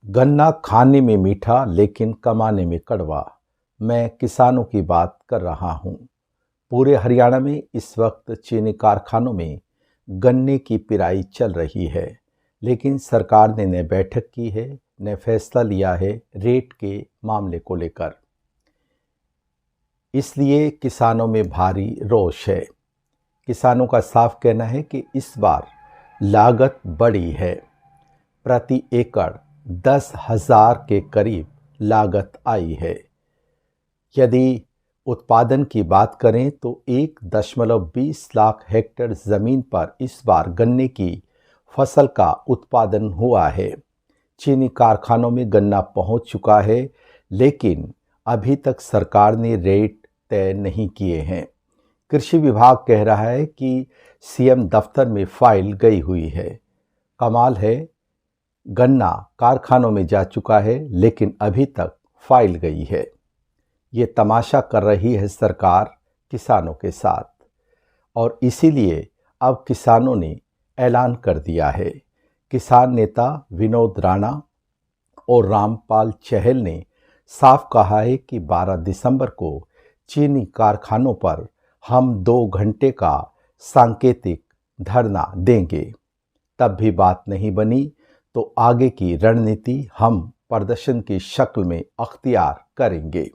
गन्ना खाने में मीठा लेकिन कमाने में कड़वा। मैं किसानों की बात कर रहा हूँ। पूरे हरियाणा में इस वक्त चीनी कारखानों में गन्ने की पिराई चल रही है, लेकिन सरकार ने न बैठक की है न फैसला लिया है रेट के मामले को लेकर। इसलिए किसानों में भारी रोष है। किसानों का साफ कहना है कि इस बार लागत बढ़ी है। प्रति एकड़ 10,000 के करीब लागत आई है। यदि उत्पादन की बात करें तो 1.20 लाख हेक्टेयर ज़मीन पर इस बार गन्ने की फसल का उत्पादन हुआ है। चीनी कारखानों में गन्ना पहुंच चुका है, लेकिन अभी तक सरकार ने रेट तय नहीं किए हैं। कृषि विभाग कह रहा है कि सीएम दफ्तर में फाइल गई हुई है। कमाल है, गन्ना कारखानों में जा चुका है लेकिन अभी तक फाइल गई है। ये तमाशा कर रही है सरकार किसानों के साथ, और इसीलिए अब किसानों ने ऐलान कर दिया है। किसान नेता विनोद राणा और रामपाल चहल ने साफ कहा है कि 12 दिसंबर को चीनी कारखानों पर हम 2 घंटे का सांकेतिक धरना देंगे। तब भी बात नहीं बनी तो आगे की रणनीति हम प्रदर्शन की शक्ल में अख्तियार करेंगे।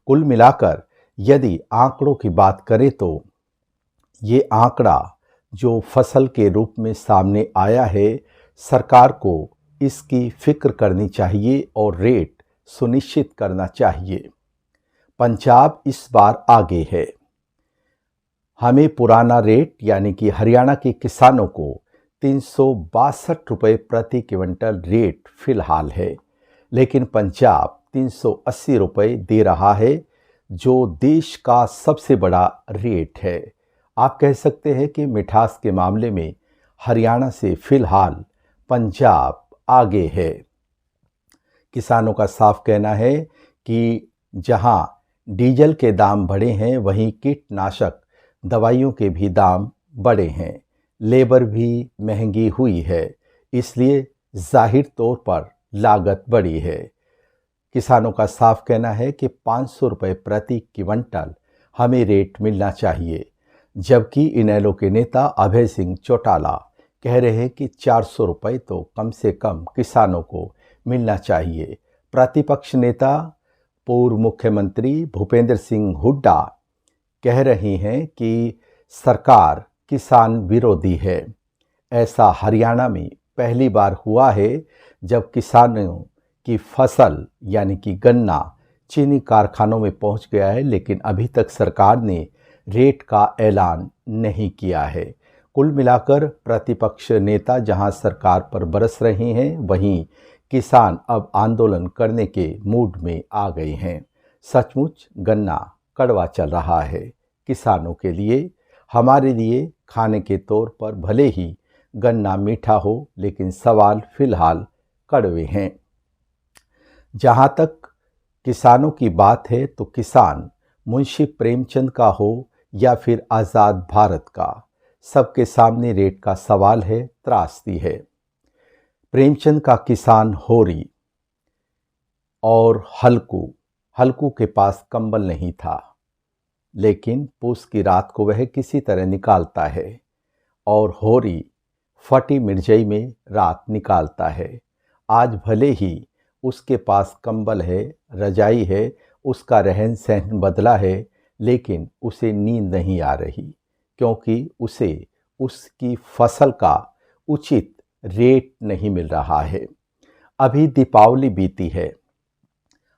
कुल मिलाकर यदि आंकड़ों की बात करें तो ये आंकड़ा जो फसल के रूप में सामने आया है, सरकार को इसकी फिक्र करनी चाहिए और रेट सुनिश्चित करना चाहिए। पंजाब इस बार आगे है। हमें पुराना रेट यानी कि हरियाणा के किसानों को 362 रुपये प्रति क्विंटल रेट फिलहाल है, लेकिन पंजाब 380 रुपये दे रहा है, जो देश का सबसे बड़ा रेट है। आप कह सकते हैं कि मिठास के मामले में हरियाणा से फिलहाल पंजाब आगे है। किसानों का साफ कहना है कि जहां डीजल के दाम बढ़े हैं, वहीं कीटनाशक दवाइयों के भी दाम बढ़े हैं। लेबर भी महंगी हुई है, इसलिए जाहिर तौर पर लागत बढ़ी है। किसानों का साफ कहना है कि 500 रुपये प्रति क्विंटल हमें रेट मिलना चाहिए, जबकि इनेलो के नेता अभय सिंह चौटाला कह रहे हैं कि 400 रुपये तो कम से कम किसानों को मिलना चाहिए। प्रतिपक्ष नेता पूर्व मुख्यमंत्री भूपेंद्र सिंह हुड्डा कह रही हैं कि सरकार किसान विरोधी है। ऐसा हरियाणा में पहली बार हुआ है जब किसानों की फसल यानी कि गन्ना चीनी कारखानों में पहुंच गया है, लेकिन अभी तक सरकार ने रेट का ऐलान नहीं किया है। कुल मिलाकर प्रतिपक्ष नेता जहां सरकार पर बरस रहे हैं, वहीं किसान अब आंदोलन करने के मूड में आ गए हैं। सचमुच गन्ना कड़वा चल रहा है किसानों के लिए। हमारे लिए खाने के तौर पर भले ही गन्ना मीठा हो, लेकिन सवाल फिलहाल कड़वे हैं। जहां तक किसानों की बात है तो किसान मुंशी प्रेमचंद का हो या फिर आज़ाद भारत का, सबके सामने रेट का सवाल है, त्रासदी है। प्रेमचंद का किसान होरी और हल्कू के पास कंबल नहीं था, लेकिन पूस की रात को वह किसी तरह निकालता है, और होरी फटी मिर्जई में रात निकालता है। आज भले ही उसके पास कंबल है, रजाई है, उसका रहन सहन बदला है, लेकिन उसे नींद नहीं आ रही, क्योंकि उसे उसकी फसल का उचित रेट नहीं मिल रहा है। अभी दीपावली बीती है,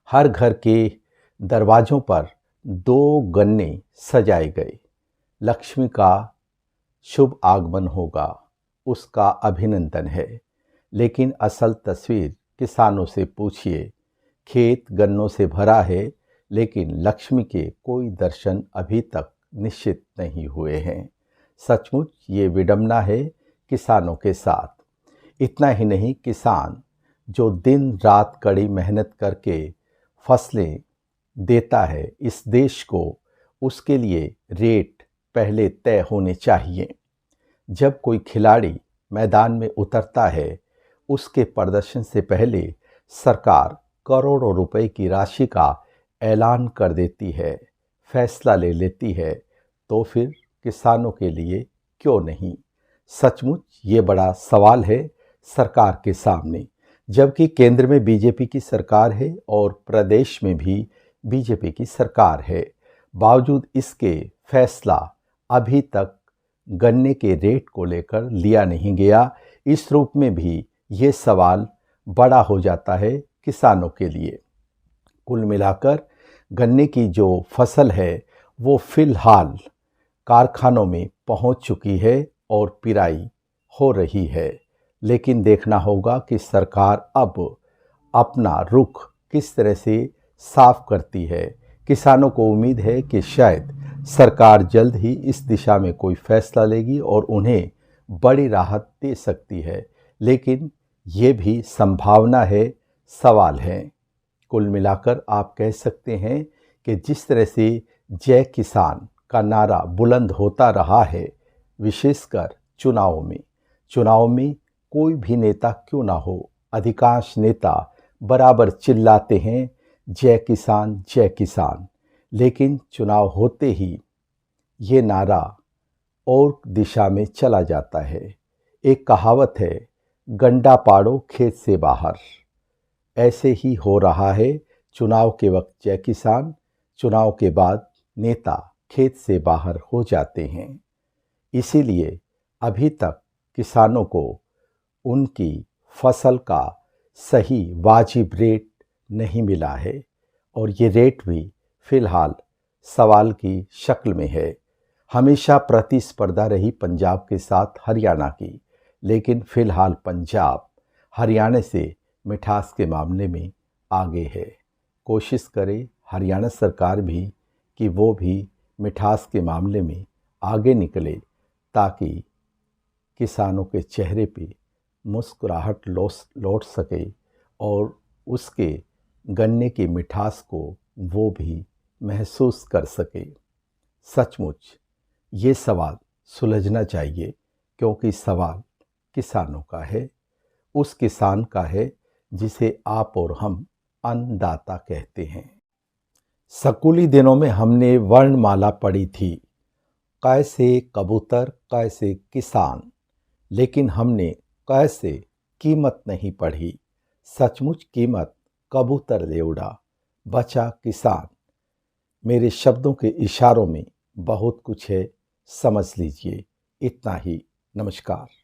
हर घर के दरवाज़ों पर 2 गन्ने सजाए गए। लक्ष्मी का शुभ आगमन होगा, उसका अभिनंदन है, लेकिन असल तस्वीर किसानों से पूछिए। खेत गन्नों से भरा है, लेकिन लक्ष्मी के कोई दर्शन अभी तक निश्चित नहीं हुए हैं। सचमुच ये विडंबना है किसानों के साथ। इतना ही नहीं, किसान जो दिन रात कड़ी मेहनत करके फसलें देता है इस देश को, उसके लिए रेट पहले तय होने चाहिए। जब कोई खिलाड़ी मैदान में उतरता है, उसके प्रदर्शन से पहले सरकार करोड़ों रुपए की राशि का ऐलान कर देती है, फैसला ले लेती है, तो फिर किसानों के लिए क्यों नहीं? सचमुच ये बड़ा सवाल है सरकार के सामने। जबकि केंद्र में बीजेपी की सरकार है और प्रदेश में भी बीजेपी की सरकार है, बावजूद इसके फैसला अभी तक गन्ने के रेट को लेकर लिया नहीं गया। इस रूप में भी ये सवाल बड़ा हो जाता है किसानों के लिए। कुल मिलाकर गन्ने की जो फसल है वो फिलहाल कारखानों में पहुंच चुकी है और पिराई हो रही है, लेकिन देखना होगा कि सरकार अब अपना रुख किस तरह से साफ करती है। किसानों को उम्मीद है कि शायद सरकार जल्द ही इस दिशा में कोई फैसला लेगी और उन्हें बड़ी राहत दे सकती है, लेकिन ये भी संभावना है, सवाल है। कुल मिलाकर आप कह सकते हैं कि जिस तरह से जय किसान का नारा बुलंद होता रहा है, विशेषकर चुनाव में कोई भी नेता क्यों ना हो, अधिकांश नेता बराबर चिल्लाते हैं जय किसान, लेकिन चुनाव होते ही ये नारा और दिशा में चला जाता है। एक कहावत है, गंडा पाड़ो खेत से बाहर। ऐसे ही हो रहा है। चुनाव के वक्त जय किसान, चुनाव के बाद नेता खेत से बाहर हो जाते हैं। इसीलिए अभी तक किसानों को उनकी फसल का सही वाजिब रेट नहीं मिला है और ये रेट भी फिलहाल सवाल की शक्ल में है। हमेशा प्रतिस्पर्धा रही पंजाब के साथ हरियाणा की, लेकिन फिलहाल पंजाब हरियाणा से मिठास के मामले में आगे है। कोशिश करे हरियाणा सरकार भी कि वो भी मिठास के मामले में आगे निकले, ताकि किसानों के चेहरे पे मुस्कुराहट लौट सके और उसके गन्ने की मिठास को वो भी महसूस कर सके। सचमुच ये सवाल सुलझना चाहिए, क्योंकि सवाल किसानों का है, उस किसान का है जिसे आप और हम अन्नदाता कहते हैं। स्कूली दिनों में हमने वर्णमाला पढ़ी थी, क से कबूतर, क से किसान, लेकिन हमने क से कीमत नहीं पढ़ी। सचमुच कीमत कबूतर दे उड़ा, बचा किसान। मेरे शब्दों के इशारों में बहुत कुछ है, समझ लीजिए। इतना ही। नमस्कार।